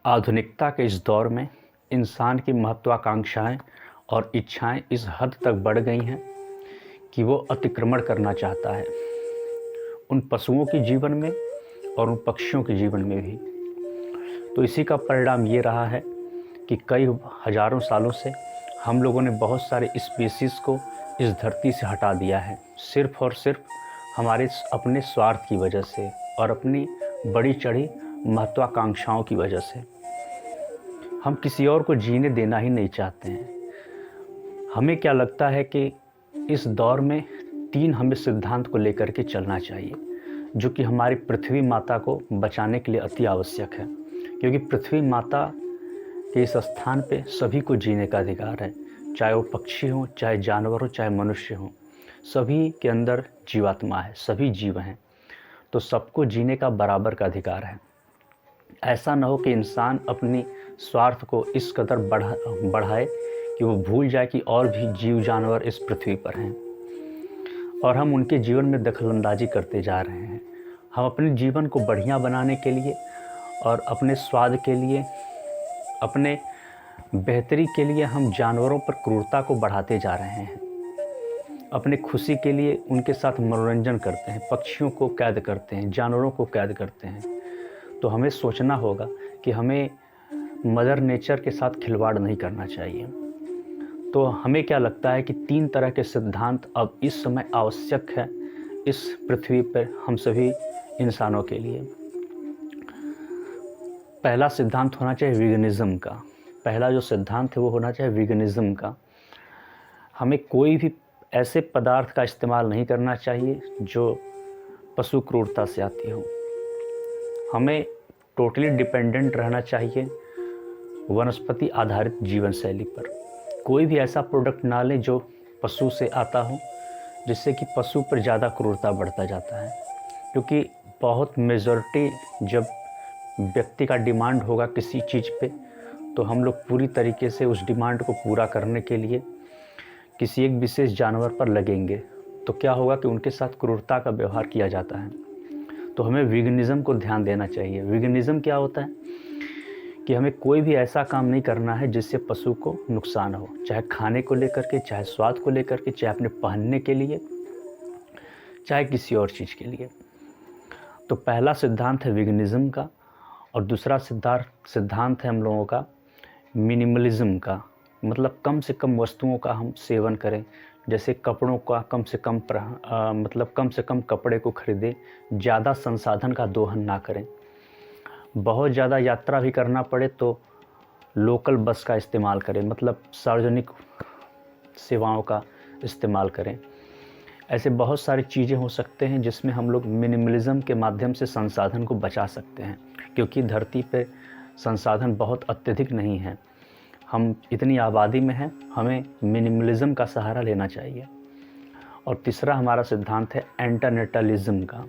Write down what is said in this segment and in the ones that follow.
आधुनिकता के इस दौर में इंसान की महत्वाकांक्षाएं और इच्छाएं इस हद तक बढ़ गई हैं कि वो अतिक्रमण करना चाहता है उन पशुओं के जीवन में और उन पक्षियों के जीवन में भी। तो इसी का परिणाम ये रहा है कि कई हजारों सालों से हम लोगों ने बहुत सारे स्पीशीज़ को इस धरती से हटा दिया है, सिर्फ़ और सिर्फ हमारे अपने स्वार्थ की वजह से और अपनी बड़ी चढ़ी महत्वाकांक्षाओं की वजह से। हम किसी और को जीने देना ही नहीं चाहते हैं। हमें क्या लगता है कि इस दौर में हमें सिद्धांत को लेकर के चलना चाहिए, जो कि हमारी पृथ्वी माता को बचाने के लिए अति आवश्यक है, क्योंकि पृथ्वी माता के इस स्थान पे सभी को जीने का अधिकार है, चाहे वो पक्षी हो, चाहे जानवर हो, चाहे मनुष्य हो। सभी के अंदर जीवात्मा है, सभी जीव हैं, तो सबको जीने का बराबर का अधिकार है। ऐसा न हो कि इंसान अपनी स्वार्थ को इस कदर बढ़ाए कि वो भूल जाए कि और भी जीव जानवर इस पृथ्वी पर हैं और हम उनके जीवन में दखलंदाजी करते जा रहे हैं। हम अपने जीवन को बढ़िया बनाने के लिए और अपने स्वाद के लिए, अपने बेहतरी के लिए हम जानवरों पर क्रूरता को बढ़ाते जा रहे हैं। अपने खुशी के लिए उनके साथ मनोरंजन करते हैं, पक्षियों को कैद करते हैं, जानवरों को कैद करते हैं। तो हमें सोचना होगा कि हमें मदर नेचर के साथ खिलवाड़ नहीं करना चाहिए। तो हमें क्या लगता है कि 3 तरह के सिद्धांत अब इस समय आवश्यक है इस पृथ्वी पर हम सभी इंसानों के लिए। पहला सिद्धांत होना चाहिए वीगनिज़्म का। पहला जो सिद्धांत है वो होना चाहिए वीगनिज़्म का। हमें कोई भी ऐसे पदार्थ का इस्तेमाल नहीं करना चाहिए जो पशु क्रूरता से आती हो। हमें टोटली डिपेंडेंट रहना चाहिए वनस्पति आधारित जीवन शैली पर। कोई भी ऐसा प्रोडक्ट ना लें जो पशु से आता हो, जिससे कि पशु पर ज़्यादा क्रूरता बढ़ता जाता है। क्योंकि बहुत मेजॉरिटी जब व्यक्ति का डिमांड होगा किसी चीज़ पे, तो हम लोग पूरी तरीके से उस डिमांड को पूरा करने के लिए किसी एक विशेष जानवर पर लगेंगे। तो क्या होगा कि उनके साथ क्रूरता का व्यवहार किया जाता है। तो हमें वीगनिज़्म को ध्यान देना चाहिए। वीगनिज़्म क्या होता है कि हमें कोई भी ऐसा काम नहीं करना है जिससे पशु को नुकसान हो, चाहे खाने को लेकर के, चाहे स्वाद को लेकर के, चाहे अपने पहनने के लिए, चाहे किसी और चीज़ के लिए। तो पहला सिद्धांत है वीगनिज़्म का और दूसरा सिद्धांत है हम लोगों का मिनिमलिज़्म का। मतलब कम से कम वस्तुओं का हम सेवन करें। जैसे कपड़ों का कम से कम कपड़े को खरीदें, ज़्यादा संसाधन का दोहन ना करें। बहुत ज़्यादा यात्रा भी करना पड़े तो लोकल बस का इस्तेमाल करें, मतलब सार्वजनिक सेवाओं का इस्तेमाल करें। ऐसे बहुत सारी चीज़ें हो सकते हैं जिसमें हम लोग मिनिमलिज़्म के माध्यम से संसाधन को बचा सकते हैं, क्योंकि धरती पे संसाधन बहुत अत्यधिक नहीं है। हम इतनी आबादी में हैं, हमें मिनिमलिज़्म का सहारा लेना चाहिए। और तीसरा हमारा सिद्धांत है एंटरनेटलिज़्म का,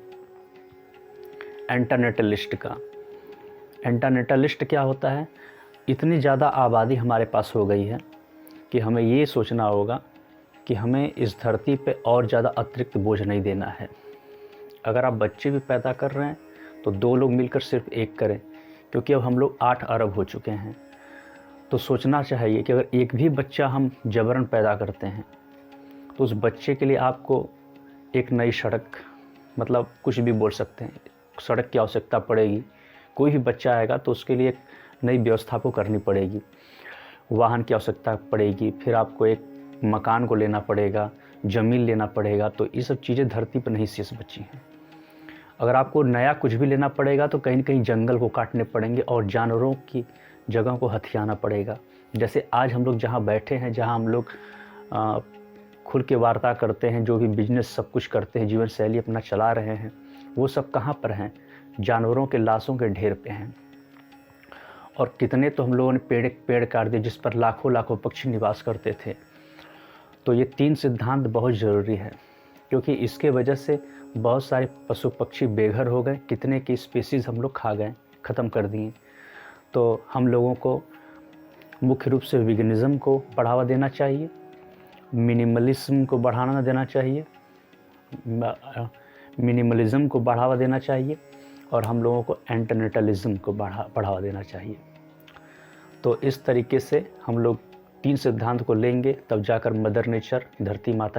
एंटरनेटलिस्ट का। एंटरनेटलिस्ट क्या होता है? इतनी ज़्यादा आबादी हमारे पास हो गई है कि हमें ये सोचना होगा कि हमें इस धरती पे और ज़्यादा अतिरिक्त बोझ नहीं देना है। अगर आप बच्चे भी पैदा कर रहे हैं तो 2 लोग मिलकर सिर्फ 1 करें, क्योंकि अब हम लोग 8 अरब हो चुके हैं। तो सोचना चाहिए कि अगर एक भी बच्चा हम जबरन पैदा करते हैं तो उस बच्चे के लिए आपको एक नई सड़क, मतलब कुछ भी बोल सकते हैं, सड़क की आवश्यकता पड़ेगी। कोई भी बच्चा आएगा तो उसके लिए एक नई व्यवस्था को करनी पड़ेगी, वाहन की आवश्यकता पड़ेगी, फिर आपको एक मकान को लेना पड़ेगा, ज़मीन लेना पड़ेगा। तो ये सब चीज़ें धरती पर नहीं शेष बची हैं। अगर आपको नया कुछ भी लेना पड़ेगा तो कहीं न कहीं जंगल को काटने पड़ेंगे और जानवरों की जगह को हथियाना पड़ेगा। जैसे आज हम लोग जहाँ बैठे हैं, जहाँ हम लोग खुल के वार्ता करते हैं, जो भी बिजनेस सब कुछ करते हैं, जीवन शैली अपना चला रहे हैं, वो सब कहाँ पर हैं? जानवरों के लाशों के ढेर पे हैं। और कितने तो हम लोगों ने पेड़ काट दिए जिस पर लाखों पक्षी निवास करते थे। तो ये 3 सिद्धांत बहुत ज़रूरी है, क्योंकि इसके वजह से बहुत सारे पशु पक्षी बेघर हो गए, कितने की स्पीशीज़ हम लोग खा गए, ख़त्म कर दिए। तो हम लोगों को मुख्य रूप से वीगनिज़्म को बढ़ावा देना चाहिए, मिनिमलिज़्म को बढ़ावा देना चाहिए, मिनिमलिज़्म को बढ़ावा देना चाहिए और हम लोगों को एंटरनेटलिज़्म को बढ़ावा देना चाहिए। तो इस तरीके से हम लोग 3 सिद्धांत को लेंगे, तब जाकर मदर नेचर, धरती माता